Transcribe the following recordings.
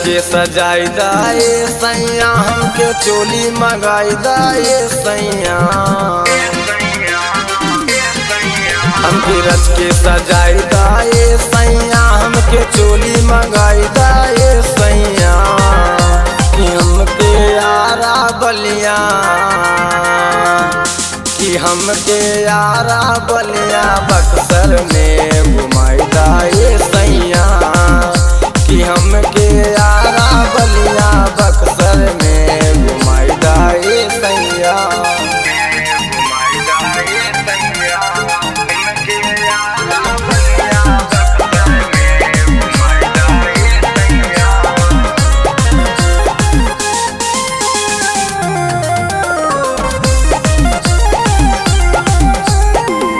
के सजाई दाए सैया हमके चोली मंगाई दाए सैया हमके रच के सजाई दाए सैया हमके चोली मंगाई दाए सैया कि हमके यारा बलिया कि हमके यारा बलिया बक्सर में घुमाई दाए सैया कि हमके यारा बलिया बक्सर में घुमाई दाए सैया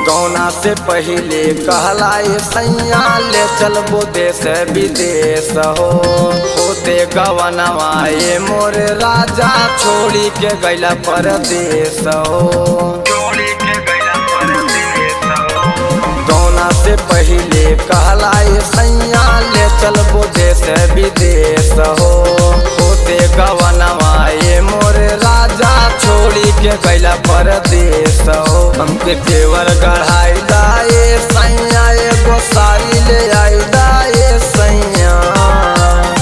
गौना से पहले कहलाए सैया ले चलबो देश विदेश होते गवनवाए मोर राजा छोड़ी के गैला परदेश गौना से पहले कहलाए सैया ले चलबो देश विदेश होते गवनवाए मोर राजा छोड़ी के गैला परदेश हमके तेवर गढ़ाई दाए सैया एगो साड़ी ले आई दाए सैया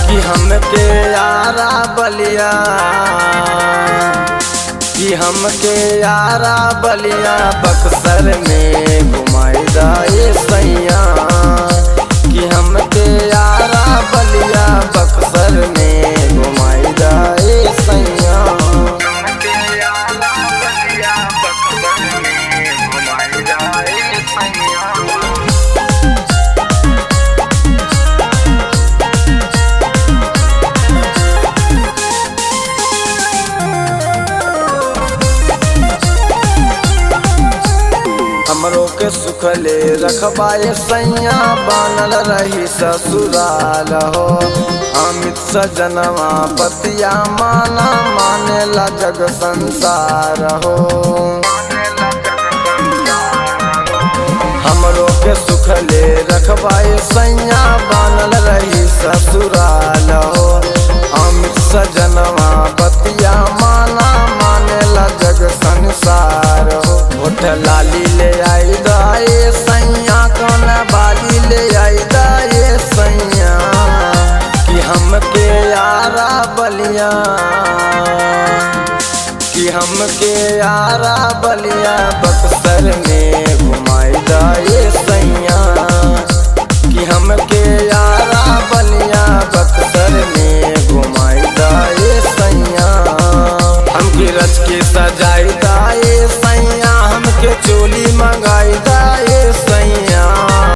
कि हमके यारा बलिया कि हमके यारा बलिया बक्सर में घुमाई दाए सैया कि हमके यारा बलिया बक्सर में घुमाई दाए सैया हमरो के सुखले रखबाए सैया बानल रही ससुराल हो अमित सजनवा बतिया माना मानेला जग संसार हो हमरो के सुखले रखबाए सैया बानल रही ससुराल हो अमित सजनवा बतिया माना मानेला जग संसार हो होठ लाली ले आई दाए सैया कौन बाली ले आई दाए सैया कि हमके यारा बलिया कि हमके यारा बलिया बक्सर में घुमाई दाए